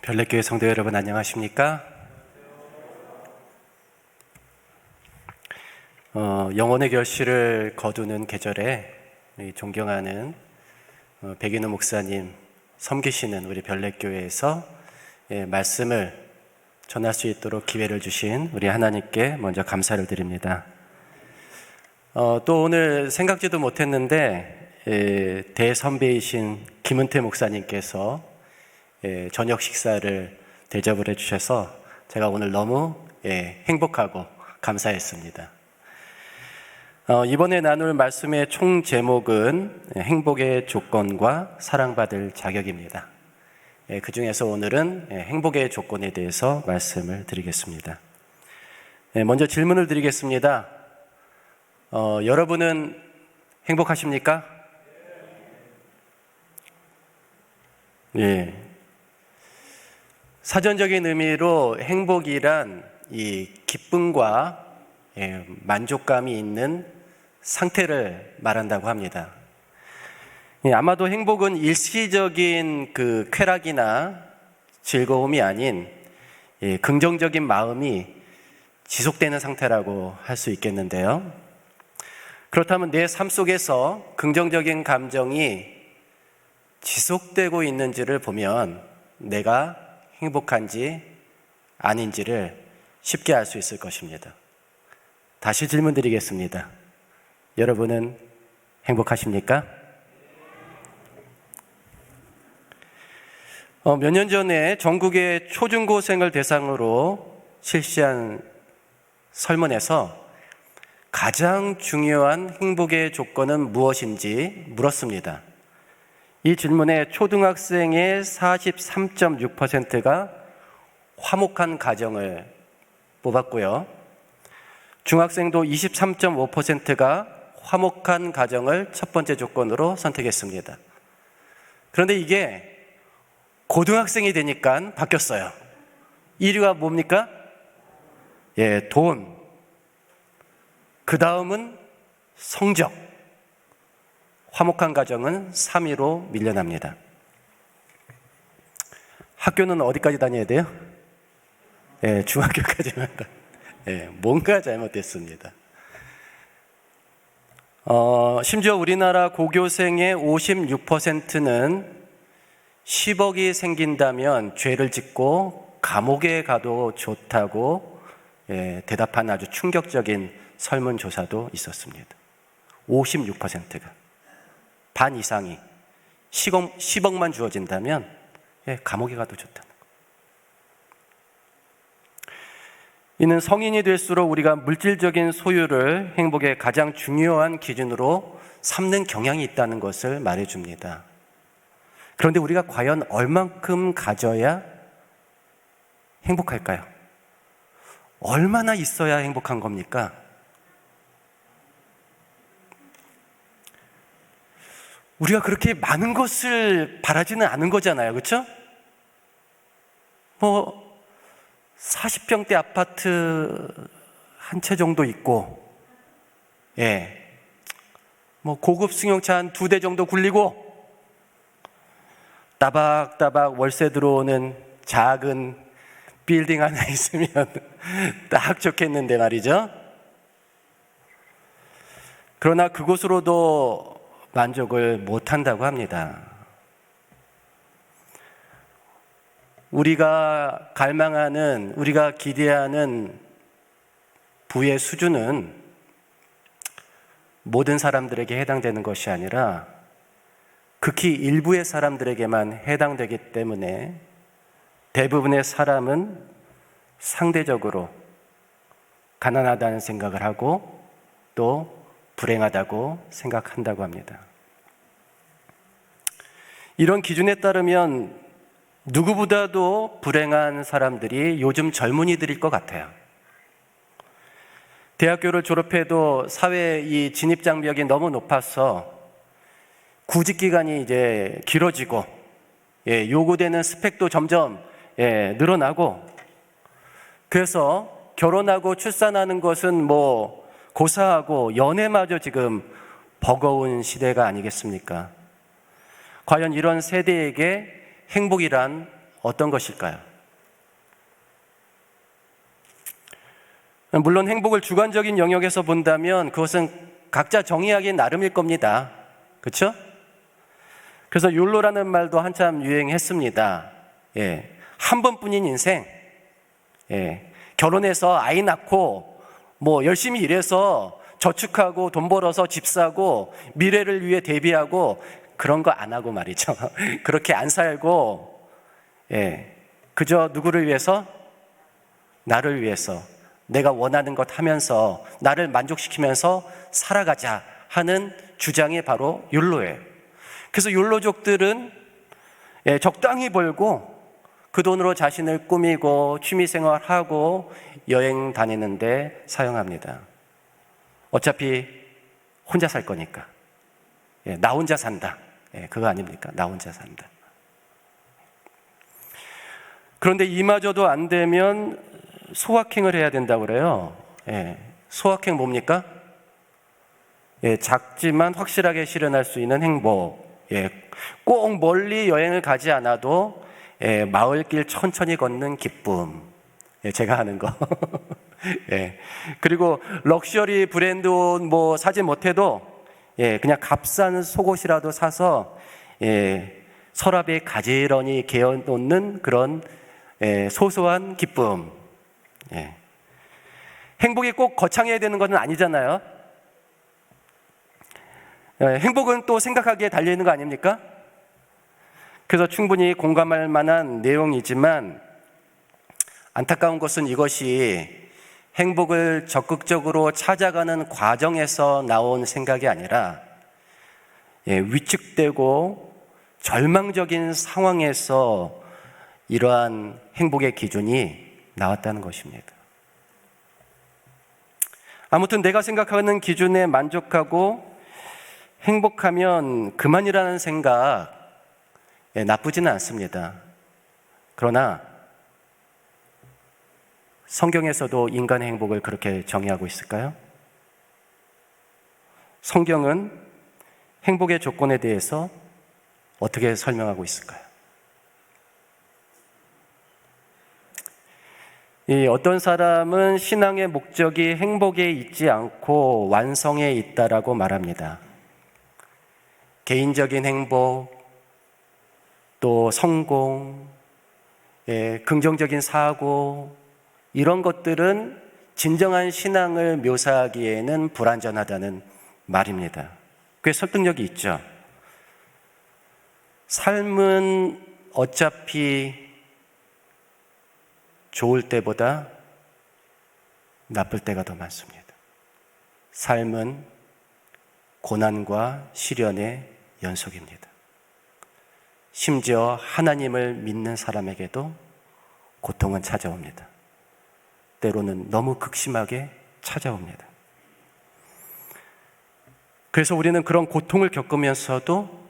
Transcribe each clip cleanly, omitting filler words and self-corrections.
별내교회 성도 여러분 안녕하십니까? 영혼의 결실을 거두는 계절에 존경하는 백인우 목사님 섬기시는 우리 별내교회에서 말씀을 전할 수 있도록 기회를 주신 우리 하나님께 먼저 감사를 드립니다. 또 오늘 생각지도 못했는데 대선배이신 김은태 목사님께서 저녁 식사를 대접을 해주셔서 제가 오늘 너무 행복하고 감사했습니다. 이번에 나눌 말씀의 총 제목은 행복의 조건과 사랑받을 자격입니다. 그 중에서 오늘은 행복의 조건에 대해서 말씀을 드리겠습니다. 먼저 질문을 드리겠습니다. 여러분은 행복하십니까? 예. 사전적인 의미로 행복이란 이 기쁨과 만족감이 있는 상태를 말한다고 합니다. 아마도 행복은 일시적인 그 쾌락이나 즐거움이 아닌 긍정적인 마음이 지속되는 상태라고 할 수 있겠는데요. 그렇다면 내 삶 속에서 긍정적인 감정이 지속되고 있는지를 보면 내가 행복한지 아닌지를 쉽게 알 수 있을 것입니다. 다시 질문 드리겠습니다. 여러분은 행복하십니까? 몇 년 전에 전국의 초중고생을 대상으로 실시한 설문에서 가장 중요한 행복의 조건은 무엇인지 물었습니다. 이 질문에 초등학생의 43.6%가 화목한 가정을 뽑았고요. 중학생도 23.5%가 화목한 가정을 첫 번째 조건으로 선택했습니다. 그런데 이게 고등학생이 되니까 바뀌었어요. 1위가 뭡니까? 돈. 그 다음은 성적. 화목한 가정은 3위로 밀려납니다. 학교는 어디까지 다녀야 돼요? 중학교까지만. 뭔가 잘못됐습니다. 심지어 우리나라 고교생의 56%는 10억이 생긴다면 죄를 짓고 감옥에 가도 좋다고 대답한 아주 충격적인 설문조사도 있었습니다. 56%가. 반 이상이 10억만 주어진다면 감옥에 가도 좋다는 거. 이는 성인이 될수록 우리가 물질적인 소유를 행복의 가장 중요한 기준으로 삼는 경향이 있다는 것을 말해줍니다. 그런데 우리가 과연 얼만큼 가져야 행복할까요? 얼마나 있어야 행복한 겁니까? 우리가 그렇게 많은 것을 바라지는 않은 거잖아요. 그렇죠? 40평대 아파트 한 채 정도 있고, 고급 승용차 한 2대 정도 굴리고, 따박따박 월세 들어오는 작은 빌딩 하나 있으면 딱 좋겠는데 말이죠. 그러나 그곳으로도 만족을 못한다고 합니다. 우리가 갈망하는, 우리가 기대하는 부의 수준은 모든 사람들에게 해당되는 것이 아니라 극히 일부의 사람들에게만 해당되기 때문에 대부분의 사람은 상대적으로 가난하다는 생각을 하고 또 불행하다고 생각한다고 합니다. 이런 기준에 따르면 누구보다도 불행한 사람들이 요즘 젊은이들일 것 같아요. 대학교를 졸업해도 사회 이 진입 장벽이 너무 높아서 구직 기간이 이제 길어지고, 요구되는 스펙도 점점 늘어나고, 그래서 결혼하고 출산하는 것은 고사하고 연애마저 지금 버거운 시대가 아니겠습니까? 과연 이런 세대에게 행복이란 어떤 것일까요? 물론 행복을 주관적인 영역에서 본다면 그것은 각자 정의하기 나름일 겁니다. 그렇죠? 그래서 욜로라는 말도 한참 유행했습니다. 예, 한 번뿐인 인생, 예, 결혼해서 아이 낳고 뭐 열심히 일해서 저축하고 돈 벌어서 집 사고 미래를 위해 대비하고 그런 거 안 하고 말이죠. 그렇게 안 살고, 예, 그저 누구를 위해서? 나를 위해서 내가 원하는 것 하면서 나를 만족시키면서 살아가자 하는 주장이 바로 욜로예요. 그래서 욜로족들은 적당히 벌고 그 돈으로 자신을 꾸미고 취미생활하고 여행 다니는데 사용합니다. 어차피 혼자 살 거니까. 나 혼자 산다. 그거 아닙니까? 나 혼자 산다. 그런데 이마저도 안 되면 소확행을 해야 된다고 그래요. 소확행 뭡니까? 작지만 확실하게 실현할 수 있는 행복. 꼭 멀리 여행을 가지 않아도 마을길 천천히 걷는 기쁨. 제가 하는 거. 그리고 럭셔리 브랜드 옷 뭐 사지 못해도 그냥 값싼 속옷이라도 사서 서랍에 가지런히 개어놓는 그런 소소한 기쁨. 행복이 꼭 거창해야 되는 것은 아니잖아요. 행복은 또 생각하기에 달려있는 거 아닙니까? 그래서 충분히 공감할 만한 내용이지만 안타까운 것은 이것이 행복을 적극적으로 찾아가는 과정에서 나온 생각이 아니라 위축되고 절망적인 상황에서 이러한 행복의 기준이 나왔다는 것입니다. 아무튼 내가 생각하는 기준에 만족하고 행복하면 그만이라는 생각 나쁘지는 않습니다. 그러나 성경에서도 인간의 행복을 그렇게 정의하고 있을까요? 성경은 행복의 조건에 대해서 어떻게 설명하고 있을까요? 어떤 사람은 신앙의 목적이 행복에 있지 않고 완성에 있다라고 말합니다. 개인적인 행복, 또 성공, 긍정적인 사고, 이런 것들은 진정한 신앙을 묘사하기에는 불완전하다는 말입니다. 꽤 설득력이 있죠. 삶은 어차피 좋을 때보다 나쁠 때가 더 많습니다. 삶은 고난과 시련의 연속입니다. 심지어 하나님을 믿는 사람에게도 고통은 찾아옵니다. 때로는 너무 극심하게 찾아옵니다. 그래서 우리는 그런 고통을 겪으면서도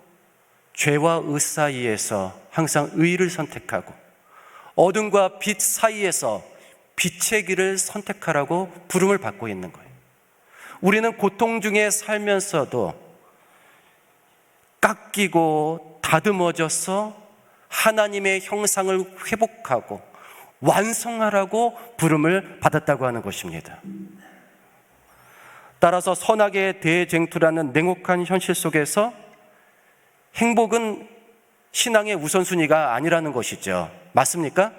죄와 의 사이에서 항상 의를 선택하고 어둠과 빛 사이에서 빛의 길을 선택하라고 부름을 받고 있는 거예요. 우리는 고통 중에 살면서도 깎이고 다듬어져서 하나님의 형상을 회복하고 완성하라고 부름을 받았다고 하는 것입니다. 따라서 선악의 대쟁투라는 냉혹한 현실 속에서 행복은 신앙의 우선순위가 아니라는 것이죠. 맞습니까?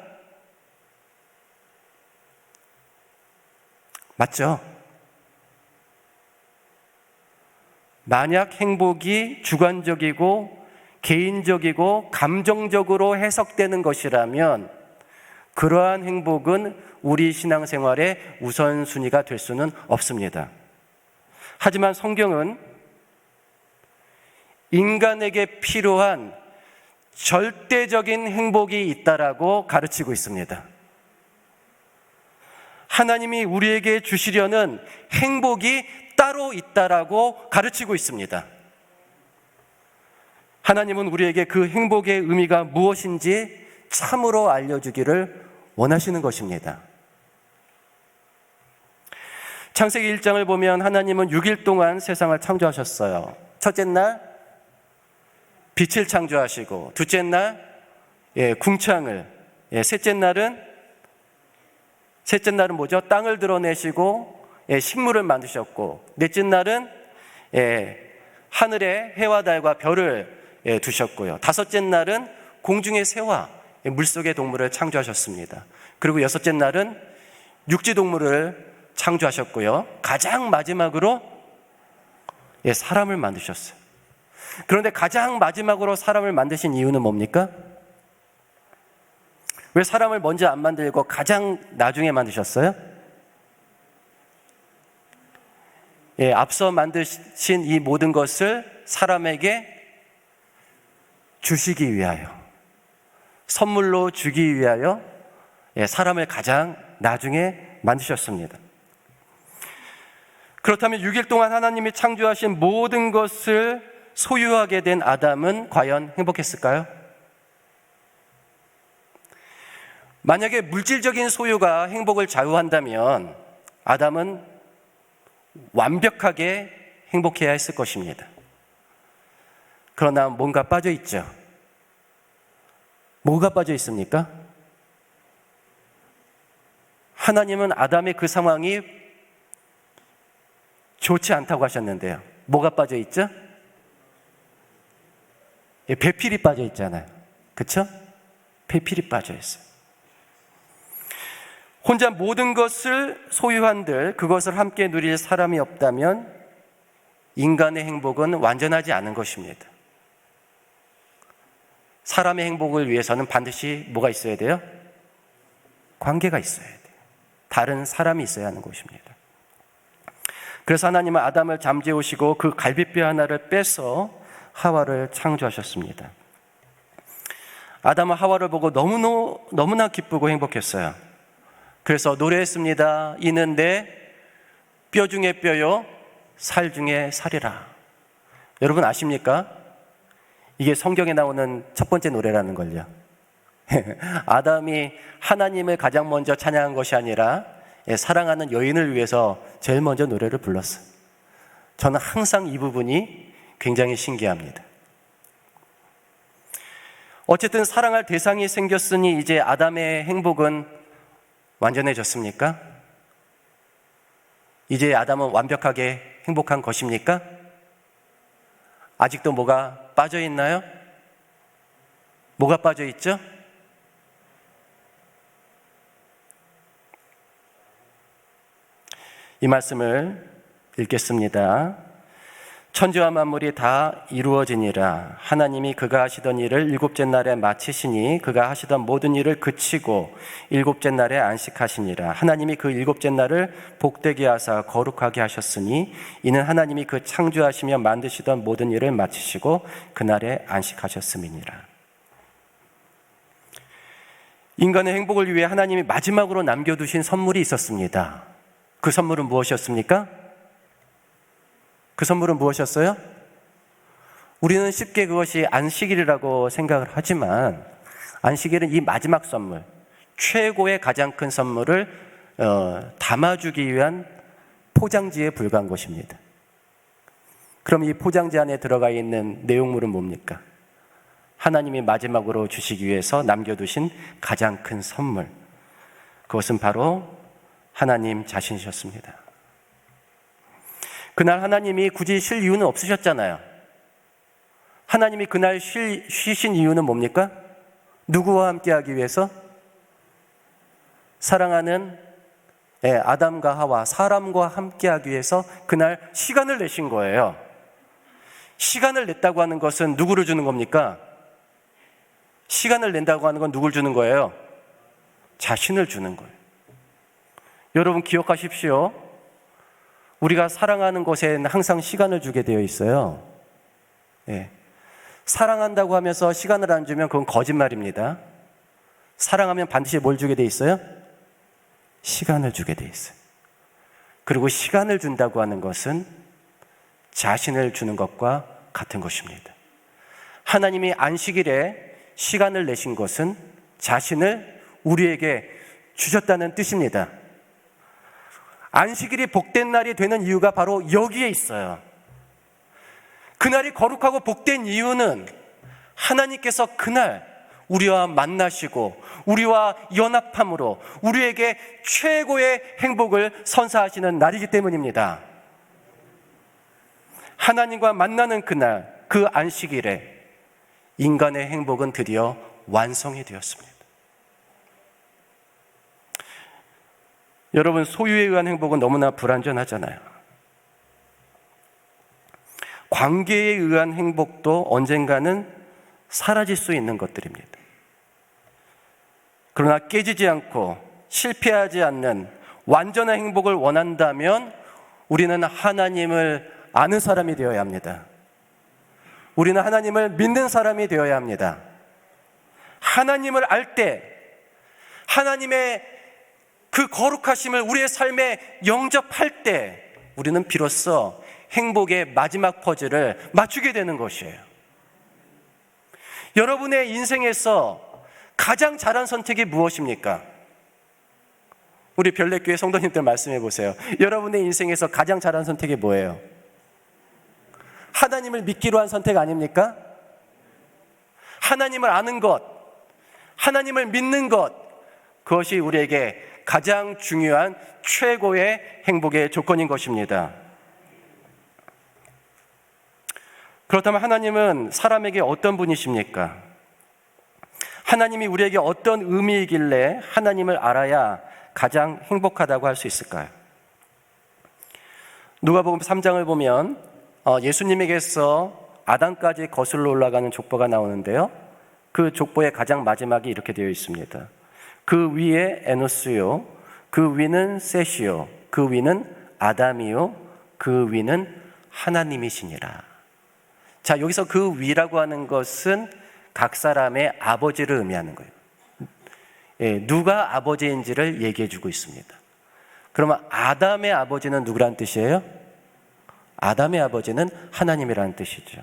맞죠? 만약 행복이 주관적이고 개인적이고 감정적으로 해석되는 것이라면 그러한 행복은 우리 신앙생활의 우선순위가 될 수는 없습니다. 하지만 성경은 인간에게 필요한 절대적인 행복이 있다라고 가르치고 있습니다. 하나님이 우리에게 주시려는 행복이 따로 있다라고 가르치고 있습니다. 하나님은 우리에게 그 행복의 의미가 무엇인지 참으로 알려주기를 원하시는 것입니다. 창세기 1장을 보면 하나님은 6일 동안 세상을 창조하셨어요. 첫째 날 빛을 창조하시고 둘째 날 궁창을, 셋째 날은 뭐죠? 땅을 드러내시고 식물을 만드셨고, 넷째 날은 하늘에 해와 달과 별을 두셨고요. 다섯째 날은 공중의 새와 물속의 동물을 창조하셨습니다. 그리고 여섯째 날은 육지 동물을 창조하셨고요. 가장 마지막으로 사람을 만드셨어요. 그런데 가장 마지막으로 사람을 만드신 이유는 뭡니까? 왜 사람을 먼저 안 만들고 가장 나중에 만드셨어요? 앞서 만드신 이 모든 것을 사람에게 주시기 위하여, 선물로 주기 위하여 사람을 가장 나중에 만드셨습니다. 그렇다면 6일 동안 하나님이 창조하신 모든 것을 소유하게 된 아담은 과연 행복했을까요? 만약에 물질적인 소유가 행복을 좌우한다면 아담은 완벽하게 행복해야 했을 것입니다. 그러나 뭔가 빠져 있죠. 뭐가 빠져 있습니까? 하나님은 아담의 그 상황이 좋지 않다고 하셨는데요. 뭐가 빠져 있죠? 배필이 빠져 있잖아요. 그렇죠? 배필이 빠져 있어요. 혼자 모든 것을 소유한들 그것을 함께 누릴 사람이 없다면 인간의 행복은 완전하지 않은 것입니다. 사람의 행복을 위해서는 반드시 뭐가 있어야 돼요? 관계가 있어야 돼요. 다른 사람이 있어야 하는 것입니다. 그래서 하나님은 아담을 잠재우시고 그 갈비뼈 하나를 빼서 하와를 창조하셨습니다. 아담은 하와를 보고 너무나 기쁘고 행복했어요. 그래서 노래했습니다. 이는 내 뼈 중에 뼈요 살 중에 살이라. 여러분 아십니까? 이게 성경에 나오는 첫 번째 노래라는 걸요. 아담이 하나님을 가장 먼저 찬양한 것이 아니라 사랑하는 여인을 위해서 제일 먼저 노래를 불렀어요. 저는 항상 이 부분이 굉장히 신기합니다. 어쨌든 사랑할 대상이 생겼으니 이제 아담의 행복은 완전해졌습니까? 이제 아담은 완벽하게 행복한 것입니까? 아직도 뭐가 빠져 있나요? 뭐가 빠져 있죠? 이 말씀을 읽겠습니다. 천지와 만물이 다 이루어지니라. 하나님이 그가 하시던 일을 일곱째 날에 마치시니 그가 하시던 모든 일을 그치고 일곱째 날에 안식하시니라. 하나님이 그 일곱째 날을 복되게 하사 거룩하게 하셨으니 이는 하나님이 그 창조하시며 만드시던 모든 일을 마치시고 그날에 안식하셨음이니라. 인간의 행복을 위해 하나님이 마지막으로 남겨두신 선물이 있었습니다. 그 선물은 무엇이었습니까? 그 선물은 무엇이었어요? 우리는 쉽게 그것이 안식일이라고 생각을 하지만 안식일은 이 마지막 선물, 최고의 가장 큰 선물을 담아주기 위한 포장지에 불과한 것입니다. 그럼 이 포장지 안에 들어가 있는 내용물은 뭡니까? 하나님이 마지막으로 주시기 위해서 남겨두신 가장 큰 선물, 그것은 바로 하나님 자신이셨습니다. 그날 하나님이 굳이 쉴 이유는 없으셨잖아요. 하나님이 그날 쉬신 이유는 뭡니까? 누구와 함께 하기 위해서? 사랑하는 아담과 하와, 사람과 함께 하기 위해서 그날 시간을 내신 거예요. 시간을 냈다고 하는 것은 누구를 주는 겁니까? 시간을 낸다고 하는 건 누굴 주는 거예요? 자신을 주는 거예요. 여러분 기억하십시오. 우리가 사랑하는 것에는 항상 시간을 주게 되어 있어요. 사랑한다고 하면서 시간을 안 주면 그건 거짓말입니다. 사랑하면 반드시 뭘 주게 돼 있어요? 시간을 주게 돼 있어요. 그리고 시간을 준다고 하는 것은 자신을 주는 것과 같은 것입니다. 하나님이 안식일에 시간을 내신 것은 자신을 우리에게 주셨다는 뜻입니다. 안식일이 복된 날이 되는 이유가 바로 여기에 있어요. 그날이 거룩하고 복된 이유는 하나님께서 그날 우리와 만나시고 우리와 연합함으로 우리에게 최고의 행복을 선사하시는 날이기 때문입니다. 하나님과 만나는 그날, 그 안식일에 인간의 행복은 드디어 완성이 되었습니다. 여러분, 소유에 의한 행복은 너무나 불완전하잖아요. 관계에 의한 행복도 언젠가는 사라질 수 있는 것들입니다. 그러나 깨지지 않고 실패하지 않는 완전한 행복을 원한다면 우리는 하나님을 아는 사람이 되어야 합니다. 우리는 하나님을 믿는 사람이 되어야 합니다. 하나님을 알 때 하나님의 그 거룩하심을 우리의 삶에 영접할 때 우리는 비로소 행복의 마지막 퍼즐을 맞추게 되는 것이에요. 여러분의 인생에서 가장 잘한 선택이 무엇입니까? 우리 별내교회 성도님들 말씀해 보세요. 여러분의 인생에서 가장 잘한 선택이 뭐예요? 하나님을 믿기로 한 선택 아닙니까? 하나님을 아는 것, 하나님을 믿는 것, 그것이 우리에게 가장 중요한 최고의 행복의 조건인 것입니다. 그렇다면 하나님은 사람에게 어떤 분이십니까? 하나님이 우리에게 어떤 의미이길래 하나님을 알아야 가장 행복하다고 할 수 있을까요? 누가복음 3장을 보면 예수님에게서 아담까지 거슬러 올라가는 족보가 나오는데요. 그 족보의 가장 마지막이 이렇게 되어 있습니다. 그 위에 에노스요, 그 위는 셋이요, 그 위는 아담이요, 그 위는 하나님이시니라. 자, 여기서 그 위라고 하는 것은 각 사람의 아버지를 의미하는 거예요. 누가 아버지인지를 얘기해 주고 있습니다. 그러면 아담의 아버지는 누구란 뜻이에요? 아담의 아버지는 하나님이라는 뜻이죠.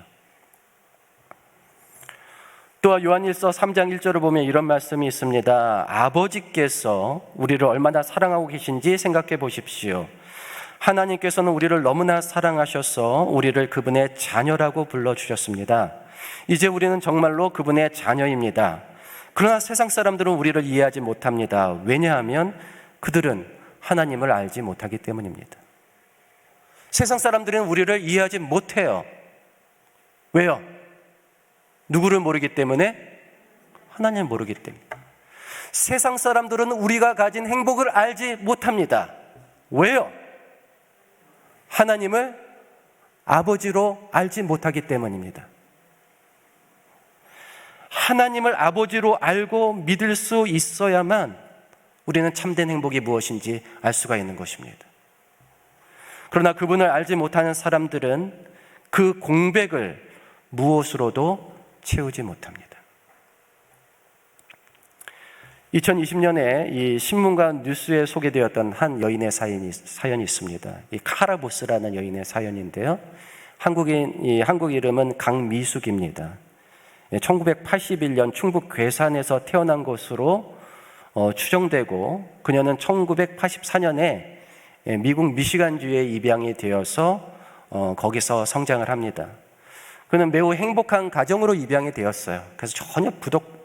또 요한일서 3장 1절을 보면 이런 말씀이 있습니다. 아버지께서 우리를 얼마나 사랑하고 계신지 생각해 보십시오. 하나님께서는 우리를 너무나 사랑하셔서 우리를 그분의 자녀라고 불러주셨습니다. 이제 우리는 정말로 그분의 자녀입니다. 그러나 세상 사람들은 우리를 이해하지 못합니다. 왜냐하면 그들은 하나님을 알지 못하기 때문입니다. 세상 사람들은 우리를 이해하지 못해요. 왜요? 누구를 모르기 때문에? 하나님을 모르기 때문에. 세상 사람들은 우리가 가진 행복을 알지 못합니다. 왜요? 하나님을 아버지로 알지 못하기 때문입니다. 하나님을 아버지로 알고 믿을 수 있어야만 우리는 참된 행복이 무엇인지 알 수가 있는 것입니다. 그러나 그분을 알지 못하는 사람들은 그 공백을 무엇으로도 채우지 못합니다. 2020년에 이 신문과 뉴스에 소개되었던 한 여인의 사연이 있습니다. 이 카라보스라는 여인의 사연인데요. 한국 이름은 강미숙입니다. 1981년 충북 괴산에서 태어난 것으로 추정되고 그녀는 1984년에 미국 미시간주에 입양이 되어서 거기서 성장을 합니다. 그는 매우 행복한 가정으로 입양이 되었어요. 그래서 전혀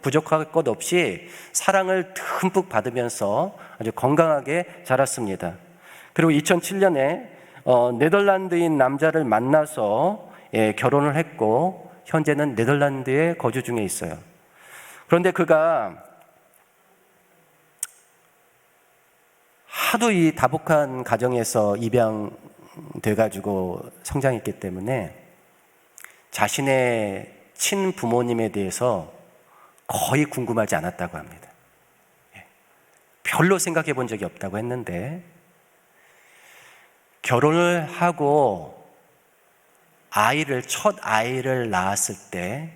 부족할 것 없이 사랑을 듬뿍 받으면서 아주 건강하게 자랐습니다. 그리고 2007년에 네덜란드인 남자를 만나서 결혼을 했고 현재는 네덜란드에 거주 중에 있어요. 그런데 그가 하도 이 다복한 가정에서 입양돼가지고 성장했기 때문에 자신의 친부모님에 대해서 거의 궁금하지 않았다고 합니다. 별로 생각해 본 적이 없다고 했는데 결혼을 하고 첫 아이를 낳았을 때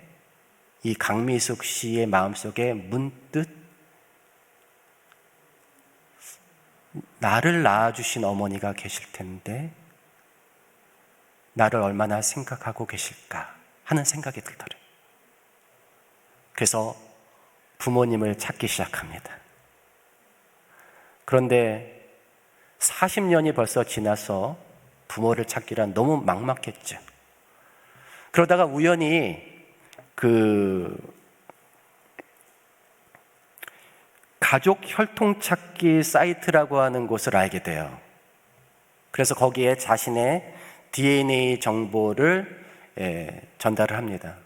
이 강미숙 씨의 마음속에 문득 나를 낳아주신 어머니가 계실 텐데 나를 얼마나 생각하고 계실까 하는 생각이 들더래요. 그래서 부모님을 찾기 시작합니다. 그런데 40년이 벌써 지나서 부모를 찾기란 너무 막막했죠. 그러다가 우연히 그 가족 혈통찾기 사이트라고 하는 곳을 알게 돼요. 그래서 거기에 자신의 DNA 정보를 전달을 합니다.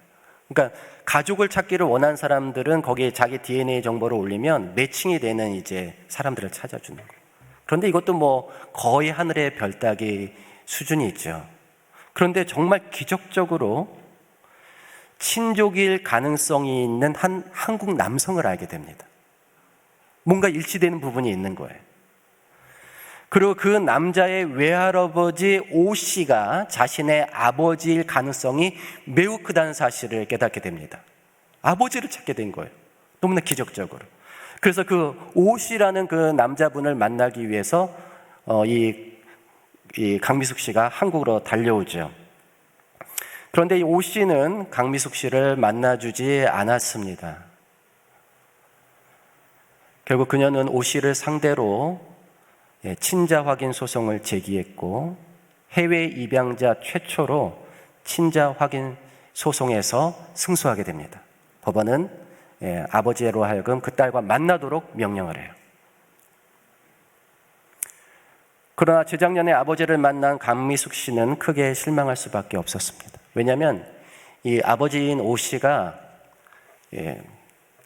그러니까 가족을 찾기를 원하는 사람들은 거기에 자기 DNA 정보를 올리면 매칭이 되는 이제 사람들을 찾아주는 거예요. 그런데 이것도 뭐 거의 하늘의 별 따기 수준이 있죠. 그런데 정말 기적적으로 친족일 가능성이 있는 한 한국 남성을 알게 됩니다. 뭔가 일치되는 부분이 있는 거예요. 그리고 그 남자의 외할아버지 오 씨가 자신의 아버지일 가능성이 매우 크다는 사실을 깨닫게 됩니다. 아버지를 찾게 된 거예요. 너무나 기적적으로. 그래서 그 오 씨라는 그 남자분을 만나기 위해서 이 강미숙 씨가 한국으로 달려오죠. 그런데 이 오 씨는 강미숙 씨를 만나주지 않았습니다. 결국 그녀는 오 씨를 상대로 친자 확인 소송을 제기했고 해외 입양자 최초로 친자 확인 소송에서 승소하게 됩니다. 법원은 아버지로 하여금 그 딸과 만나도록 명령을 해요. 그러나 재작년에 아버지를 만난 강미숙 씨는 크게 실망할 수밖에 없었습니다. 왜냐하면 이 아버지인 오 씨가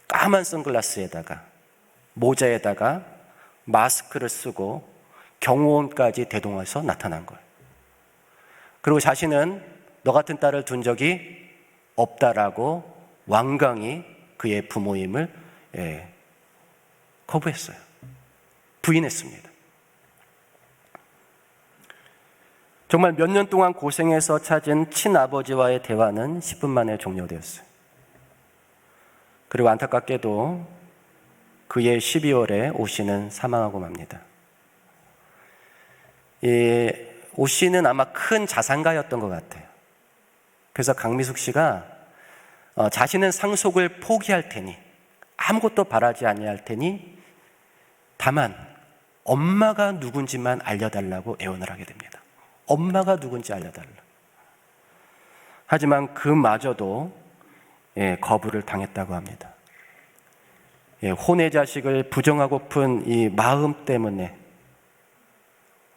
까만 선글라스에다가 모자에다가 마스크를 쓰고 경호원까지 대동해서 나타난 거예요. 그리고 자신은 너 같은 딸을 둔 적이 없다라고 완강히 그의 부모임을 거부했어요. 부인했습니다. 정말 몇 년 동안 고생해서 찾은 친아버지와의 대화는 10분 만에 종료되었어요. 그리고 안타깝게도 그해 12월에 오 씨는 사망하고 맙니다. 오 씨는 아마 큰 자산가였던 것 같아요. 그래서 강미숙 씨가 자신은 상속을 포기할 테니 아무것도 바라지 아니할 테니 다만 엄마가 누군지만 알려달라고 애원을 하게 됩니다. 엄마가 누군지 알려달라. 하지만 그마저도 거부를 당했다고 합니다. 혼의 자식을 부정하고픈 이 마음 때문에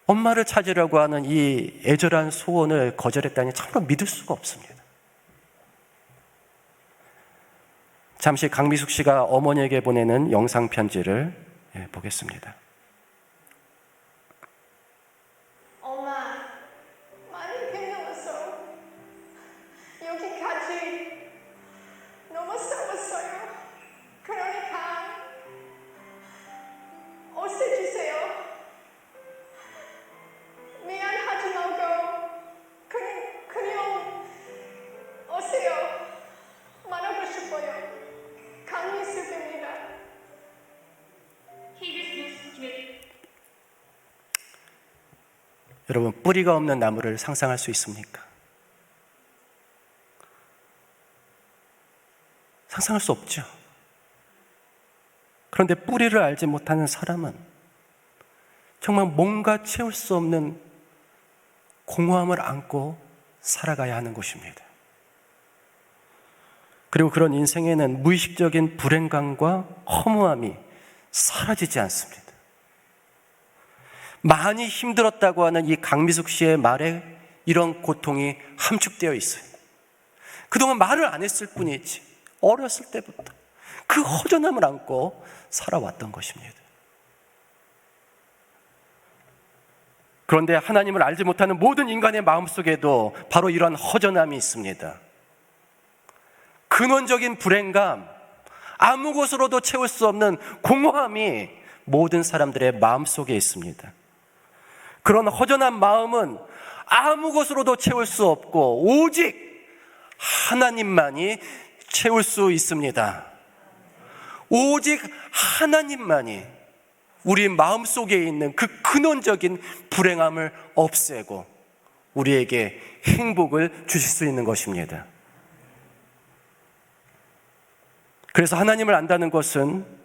엄마를 찾으려고 하는 이 애절한 소원을 거절했다니 참으로 믿을 수가 없습니다. 잠시 강미숙 씨가 어머니에게 보내는 영상 편지를 보겠습니다. 엄마, 많이 힘들었어. 여기까지 너무 싸웠어요. 그러니까 없애주세요. 미안하지 말고 그냥 오세요. 말하고 싶어요. 강미숙입니다. 여러분, 뿌리가 없는 나무를 상상할 수 있습니까? 상상할 수 없죠. 그런데 뿌리를 알지 못하는 사람은 정말 뭔가 채울 수 없는 공허함을 안고 살아가야 하는 것입니다. 그리고 그런 인생에는 무의식적인 불행감과 허무함이 사라지지 않습니다. 많이 힘들었다고 하는 이 강미숙 씨의 말에 이런 고통이 함축되어 있어요. 그동안 말을 안 했을 뿐이지 어렸을 때부터 그 허전함을 안고 살아왔던 것입니다. 그런데 하나님을 알지 못하는 모든 인간의 마음속에도 바로 이런 허전함이 있습니다. 근원적인 불행감, 아무 것으로도 채울 수 없는 공허함이 모든 사람들의 마음속에 있습니다. 그런 허전한 마음은 아무 것으로도 채울 수 없고 오직 하나님만이 채울 수 있습니다. 오직 하나님만이 우리 마음속에 있는 그 근원적인 불행함을 없애고 우리에게 행복을 주실 수 있는 것입니다. 그래서 하나님을 안다는 것은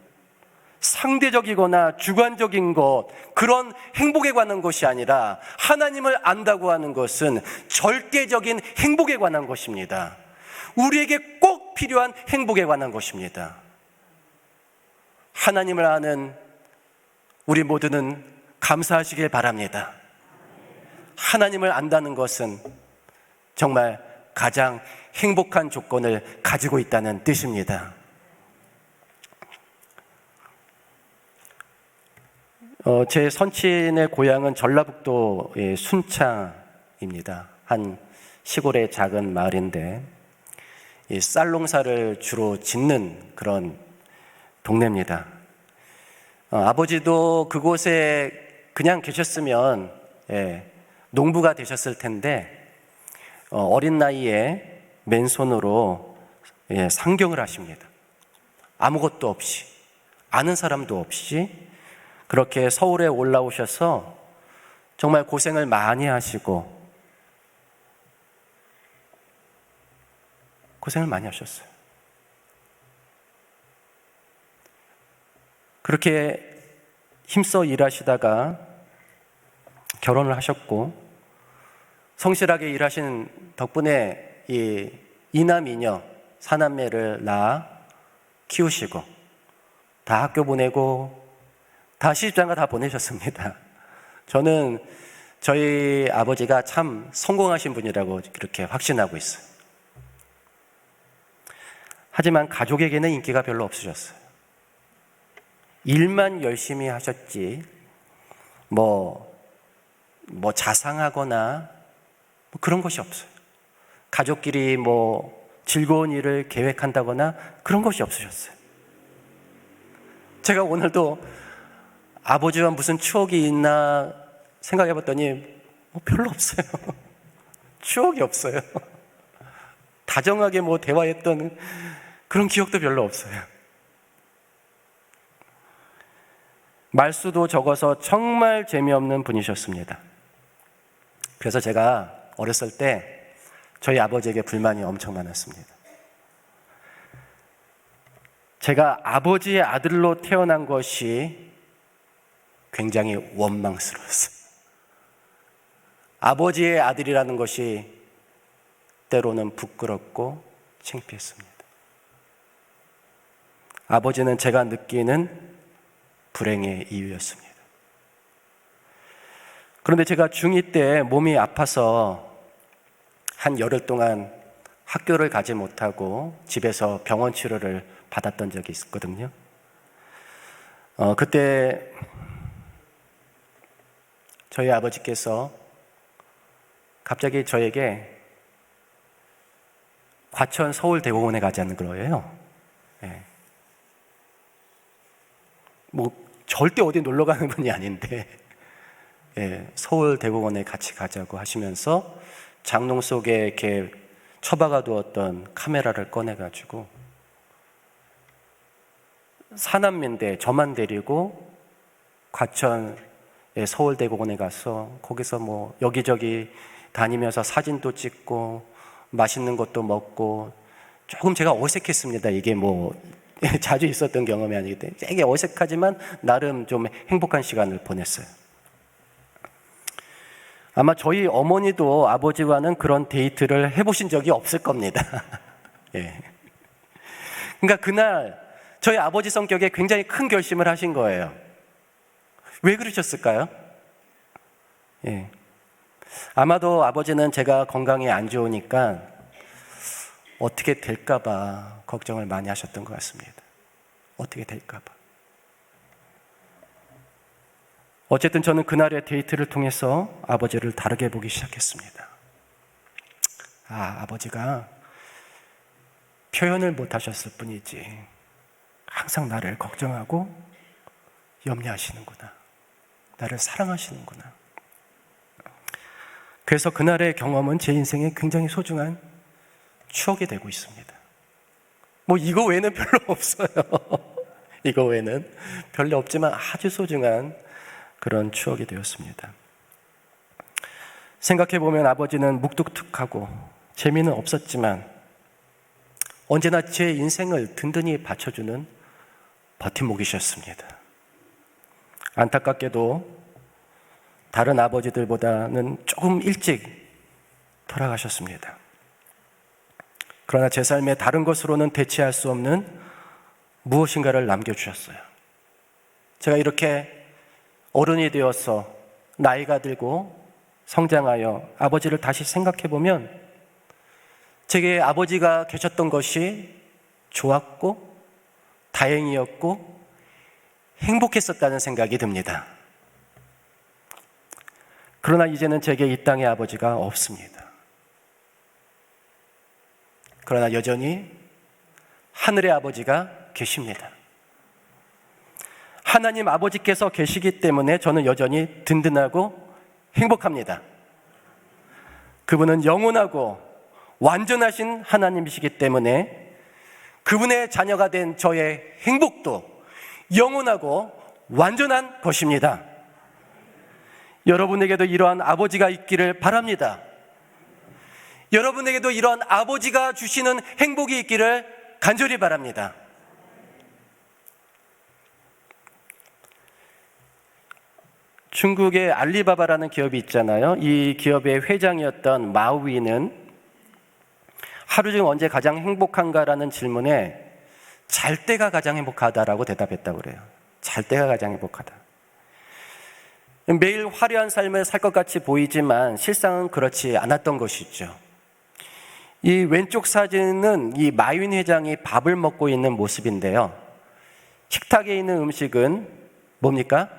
상대적이거나 주관적인 것, 그런 행복에 관한 것이 아니라 하나님을 안다고 하는 것은 절대적인 행복에 관한 것입니다. 우리에게 꼭 필요한 행복에 관한 것입니다. 하나님을 아는 우리 모두는 감사하시길 바랍니다. 하나님을 안다는 것은 정말 가장 행복한 조건을 가지고 있다는 뜻입니다. 제 선친의 고향은 전라북도의 순창입니다. 한 시골의 작은 마을인데 이 쌀농사를 주로 짓는 그런 동네입니다. 아버지도 그곳에 그냥 계셨으면 농부가 되셨을 텐데 어린 나이에 맨손으로 상경을 하십니다. 아무것도 없이, 아는 사람도 없이 그렇게 서울에 올라오셔서 정말 고생을 많이 하시고 고생을 많이 하셨어요. 그렇게 힘써 일하시다가 결혼을 하셨고 성실하게 일하신 덕분에 이 이남이녀 사남매를 낳아 키우시고 다 학교 보내고 다 시집장가 다 보내셨습니다. 저는 저희 아버지가 참 성공하신 분이라고 그렇게 확신하고 있어요. 하지만 가족에게는 인기가 별로 없으셨어요. 일만 열심히 하셨지 뭐 자상하거나 그런 것이 없어요. 가족끼리 즐거운 일을 계획한다거나 그런 것이 없으셨어요. 제가 오늘도 아버지와 무슨 추억이 있나 생각해 봤더니 별로 없어요. 추억이 없어요. 다정하게 대화했던 그런 기억도 별로 없어요. 말수도 적어서 정말 재미없는 분이셨습니다. 그래서 제가 어렸을 때 저희 아버지에게 불만이 엄청 많았습니다. 제가 아버지의 아들로 태어난 것이 굉장히 원망스러웠어요. 아버지의 아들이라는 것이 때로는 부끄럽고 창피했습니다. 아버지는 제가 느끼는 불행의 이유였습니다. 그런데 제가 중2 때 몸이 아파서 한 열흘 동안 학교를 가지 못하고 집에서 병원 치료를 받았던 적이 있었거든요. 그때 저희 아버지께서 갑자기 저에게 과천 서울대공원에 가자는 거예요. 절대 어디 놀러 가는 분이 아닌데 서울대공원에 같이 가자고 하시면서 장롱 속에 이렇게 처박아 두었던 카메라를 꺼내가지고 사남매인데 저만 데리고 과천 서울대공원에 가서 거기서 여기저기 다니면서 사진도 찍고 맛있는 것도 먹고 조금 제가 어색했습니다. 이게 자주 있었던 경험이 아니기 때문에 되게 어색하지만 나름 좀 행복한 시간을 보냈어요. 아마 저희 어머니도 아버지와는 그런 데이트를 해보신 적이 없을 겁니다. 그러니까 그날 저희 아버지 성격에 굉장히 큰 결심을 하신 거예요. 왜 그러셨을까요? 아마도 아버지는 제가 건강이 안 좋으니까 어떻게 될까봐 걱정을 많이 하셨던 것 같습니다. 어떻게 될까봐. 어쨌든 저는 그날의 데이트를 통해서 아버지를 다르게 보기 시작했습니다. 아버지가 표현을 못 하셨을 뿐이지 항상 나를 걱정하고 염려하시는구나. 나를 사랑하시는구나. 그래서 그날의 경험은 제 인생에 굉장히 소중한 추억이 되고 있습니다. 이거 외에는 별로 없어요. 이거 외에는 별로 없지만 아주 소중한 그런 추억이 되었습니다. 생각해보면 아버지는 묵뚝뚝하고 재미는 없었지만 언제나 제 인생을 든든히 받쳐주는 버팀목이셨습니다. 안타깝게도 다른 아버지들보다는 조금 일찍 돌아가셨습니다. 그러나 제 삶에 다른 것으로는 대체할 수 없는 무엇인가를 남겨주셨어요. 제가 이렇게 어른이 되어서 나이가 들고 성장하여 아버지를 다시 생각해 보면 제게 아버지가 계셨던 것이 좋았고 다행이었고 행복했었다는 생각이 듭니다. 그러나 이제는 제게 이 땅에 아버지가 없습니다. 그러나 여전히 하늘의 아버지가 계십니다. 하나님 아버지께서 계시기 때문에 저는 여전히 든든하고 행복합니다. 그분은 영원하고 완전하신 하나님이시기 때문에 그분의 자녀가 된 저의 행복도 영원하고 완전한 것입니다. 여러분에게도 이러한 아버지가 있기를 바랍니다. 여러분에게도 이러한 아버지가 주시는 행복이 있기를 간절히 바랍니다. 중국의 알리바바라는 기업이 있잖아요. 이 기업의 회장이었던 마우이는 하루 중 언제 가장 행복한가라는 질문에 잘 때가 가장 행복하다라고 대답했다고 그래요. 잘 때가 가장 행복하다. 매일 화려한 삶을 살 것 같이 보이지만 실상은 그렇지 않았던 것이죠. 이 왼쪽 사진은 이 마윈 회장이 밥을 먹고 있는 모습인데요. 식탁에 있는 음식은 뭡니까?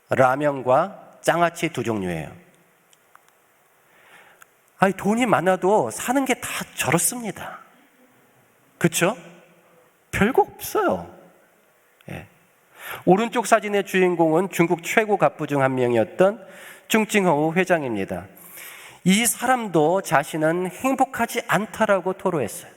라면과 장아찌 2종류예요. 아니, 돈이 많아도 사는 게 다 저렇습니다. 그렇죠? 별거 없어요. 예. 오른쪽 사진의 주인공은 중국 최고 갑부 중 한 명이었던 중징허우 회장입니다. 이 사람도 자신은 행복하지 않다라고 토로했어요.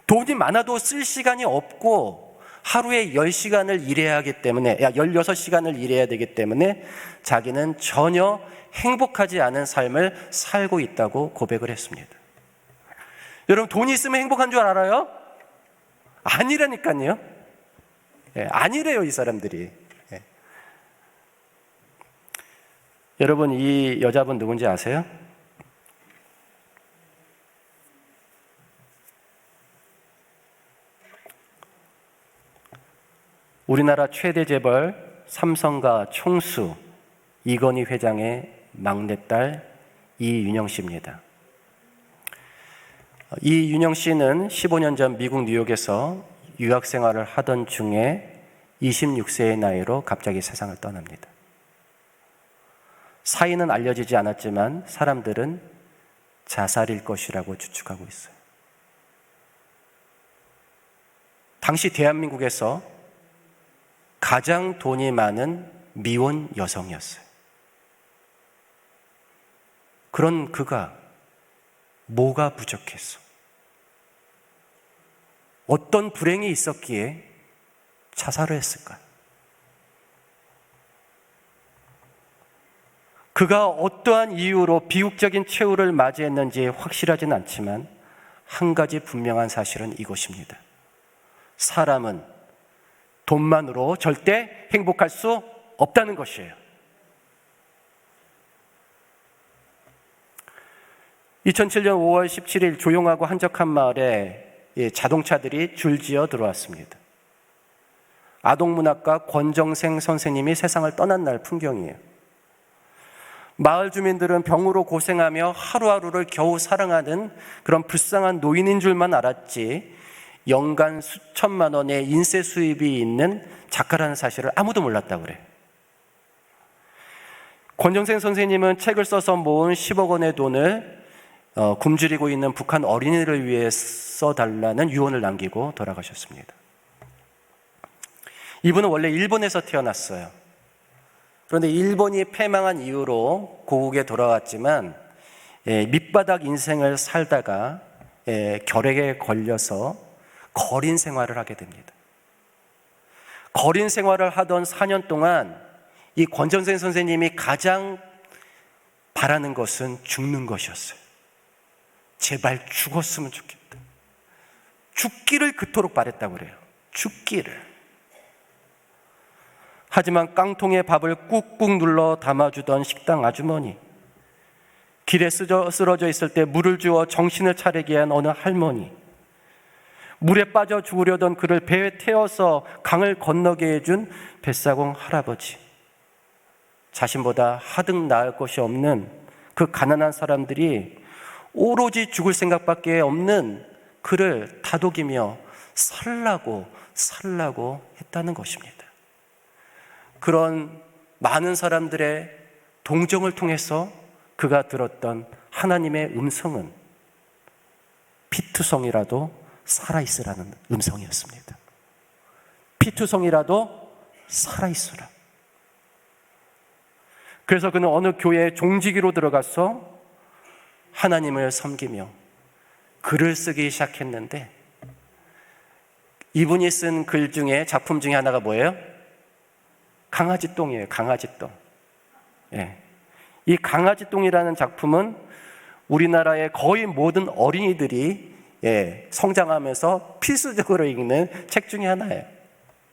돈이 많아도 쓸 시간이 없고 하루에 10시간을 일해야 하기 때문에 16시간을 일해야 되기 때문에 자기는 전혀 행복하지 않은 삶을 살고 있다고 고백을 했습니다. 여러분, 돈이 있으면 행복한 줄 알아요? 아니라니까요. 예, 아니래요, 이 사람들이. 예. 여러분, 이 여자분 누군지 아세요? 우리나라 최대 재벌 삼성가 총수 이건희 회장의 막내딸 이윤영 씨입니다. 이윤영 씨는 15년 전 미국 뉴욕에서 유학 생활을 하던 중에 26세의 나이로 갑자기 세상을 떠납니다. 사인은 알려지지 않았지만 사람들은 자살일 것이라고 추측하고 있어요. 당시 대한민국에서 가장 돈이 많은 미혼 여성이었어요. 그런 그가 뭐가 부족했어? 어떤 불행이 있었기에 자살을 했을까? 그가 어떠한 이유로 비극적인 최후를 맞이했는지 확실하진 않지만 한 가지 분명한 사실은 이것입니다. 사람은 돈만으로 절대 행복할 수 없다는 것이에요. 2007년 5월 17일 조용하고 한적한 마을에 자동차들이 줄지어 들어왔습니다. 아동문학가 권정생 선생님이 세상을 떠난 날 풍경이에요. 마을 주민들은 병으로 고생하며 하루하루를 겨우 살아가는 그런 불쌍한 노인인 줄만 알았지 연간 수천만 원의 인세 수입이 있는 작가라는 사실을 아무도 몰랐다고 그래요. 권정생 선생님은 책을 써서 모은 10억 원의 돈을 굶주리고 있는 북한 어린이를 위해 써달라는 유언을 남기고 돌아가셨습니다. 이분은 원래 일본에서 태어났어요. 그런데 일본이 패망한 이후로 고국에 돌아왔지만 밑바닥 인생을 살다가 결핵에 걸려서 거린 생활을 하게 됩니다. 거린 생활을 하던 4년 동안 이 권정생 선생님이 가장 바라는 것은 죽는 것이었어요. 제발 죽었으면 좋겠다. 죽기를 그토록 바랬다고 그래요. 죽기를. 하지만 깡통에 밥을 꾹꾹 눌러 담아주던 식당 아주머니, 길에 쓰러져 있을 때 물을 주어 정신을 차리게 한 어느 할머니, 물에 빠져 죽으려던 그를 배에 태워서 강을 건너게 해준 뱃사공 할아버지, 자신보다 하등 나을 것이 없는 그 가난한 사람들이 오로지 죽을 생각밖에 없는 그를 다독이며 살라고 했다는 것입니다. 그런 많은 사람들의 동정을 통해서 그가 들었던 하나님의 음성은 피투성이라도 살아있으라는 음성이었습니다. 피투성이라도 살아있으라. 그래서 그는 어느 교회에 종지기로 들어가서 하나님을 섬기며 글을 쓰기 시작했는데, 이분이 쓴 글 중에, 작품 중에 하나가 뭐예요? 강아지똥이에요. 강아지똥. 예. 이 강아지똥이라는 작품은 우리나라의 거의 모든 어린이들이 성장하면서 필수적으로 읽는 책 중에 하나예요.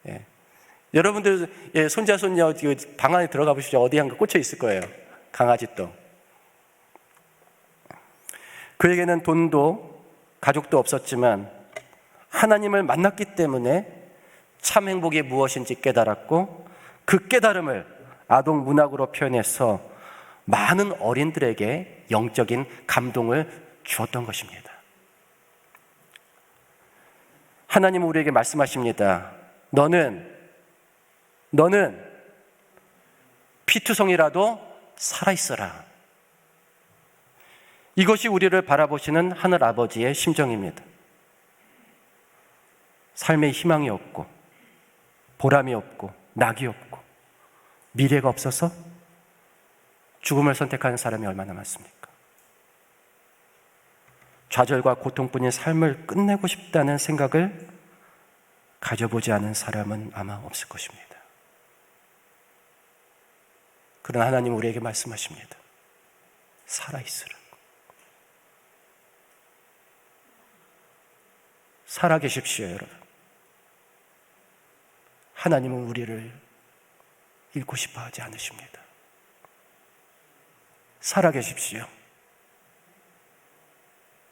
예. 여러분들 손자 손녀 방 안에 들어가 보십시오. 어디 한 거 꽂혀 있을 거예요. 강아지똥. 그에게는 돈도 가족도 없었지만 하나님을 만났기 때문에 참 행복이 무엇인지 깨달았고, 그 깨달음을 아동 문학으로 표현해서 많은 어린들에게 영적인 감동을 주었던 것입니다. 하나님은 우리에게 말씀하십니다. 너는 피투성이라도 살아있어라. 이것이 우리를 바라보시는 하늘 아버지의 심정입니다. 삶에 희망이 없고 보람이 없고 낙이 없고 미래가 없어서 죽음을 선택하는 사람이 얼마나 많습니까? 좌절과 고통뿐인 삶을 끝내고 싶다는 생각을 가져보지 않은 사람은 아마 없을 것입니다. 그러나 하나님 우리에게 말씀하십니다. 살아있으라. 살아계십시오, 여러분. 하나님은 우리를 잃고 싶어 하지 않으십니다. 살아계십시오.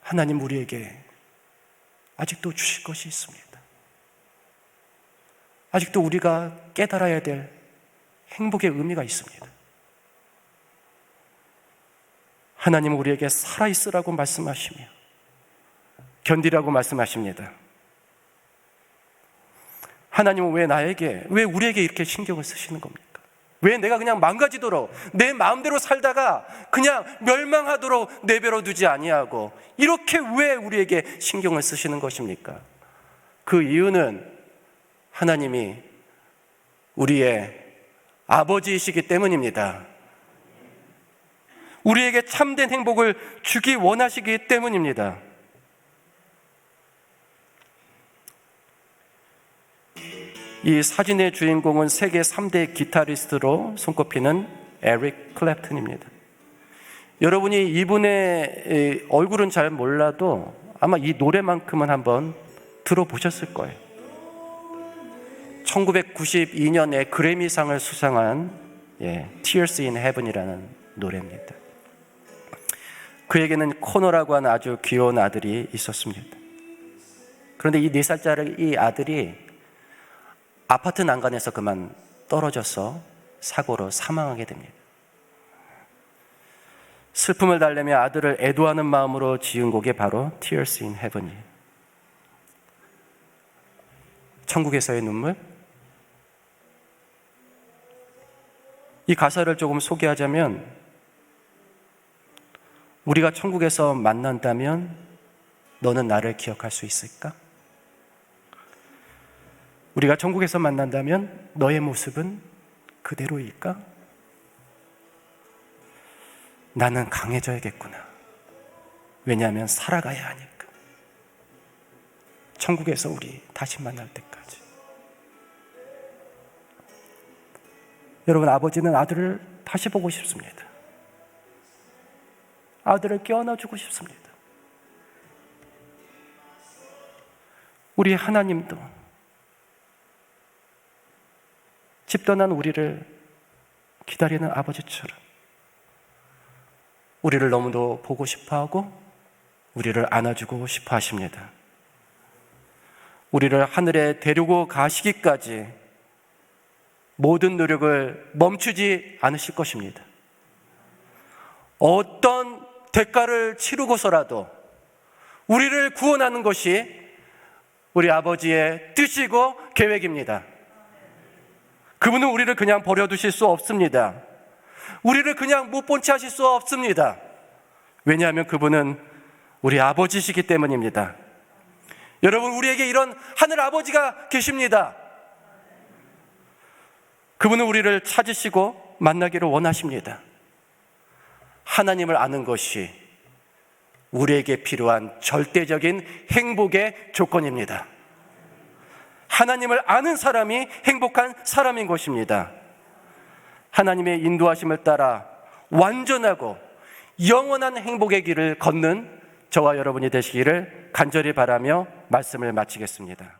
하나님 우리에게 아직도 주실 것이 있습니다. 아직도 우리가 깨달아야 될 행복의 의미가 있습니다. 하나님은 우리에게 살아있으라고 말씀하시며 견디라고 말씀하십니다. 하나님은 왜 우리에게 이렇게 신경을 쓰시는 겁니까? 왜 내가 그냥 망가지도록, 내 마음대로 살다가 그냥 멸망하도록 내버려 두지 아니하고 이렇게 왜 우리에게 신경을 쓰시는 것입니까? 그 이유는 하나님이 우리의 아버지이시기 때문입니다. 우리에게 참된 행복을 주기 원하시기 때문입니다. 이 사진의 주인공은 세계 3대 기타리스트로 손꼽히는 에릭 클랩튼입니다. 여러분이 이분의 얼굴은 잘 몰라도 아마 이 노래만큼은 한번 들어보셨을 거예요. 1992년에 그래미상을 수상한 Tears in Heaven이라는 노래입니다. 그에게는 코너라고 하는 아주 귀여운 아들이 있었습니다. 그런데 이 4살짜리 이 아들이 아파트 난간에서 그만 떨어져서 사고로 사망하게 됩니다. 슬픔을 달래며 아들을 애도하는 마음으로 지은 곡이 바로 Tears in Heaven이에요. 천국에서의 눈물. 이 가사를 조금 소개하자면, 우리가 천국에서 만난다면 너는 나를 기억할 수 있을까? 우리가 천국에서 만난다면 너의 모습은 그대로일까? 나는 강해져야겠구나. 왜냐하면 살아가야 하니까. 천국에서 우리 다시 만날 때까지. 여러분, 아버지는 아들을 다시 보고 싶습니다. 아들을 껴안아주고 싶습니다. 우리 하나님도 집 떠난 우리를 기다리는 아버지처럼 우리를 너무도 보고 싶어하고 우리를 안아주고 싶어 하십니다. 우리를 하늘에 데리고 가시기까지 모든 노력을 멈추지 않으실 것입니다. 어떤 대가를 치르고서라도 우리를 구원하는 것이 우리 아버지의 뜻이고 계획입니다. 그분은 우리를 그냥 버려두실 수 없습니다. 우리를 그냥 못 본 채 하실 수 없습니다. 왜냐하면 그분은 우리 아버지시기 때문입니다. 여러분, 우리에게 이런 하늘 아버지가 계십니다. 그분은 우리를 찾으시고 만나기를 원하십니다. 하나님을 아는 것이 우리에게 필요한 절대적인 행복의 조건입니다. 하나님을 아는 사람이 행복한 사람인 것입니다. 하나님의 인도하심을 따라 완전하고 영원한 행복의 길을 걷는 저와 여러분이 되시기를 간절히 바라며 말씀을 마치겠습니다.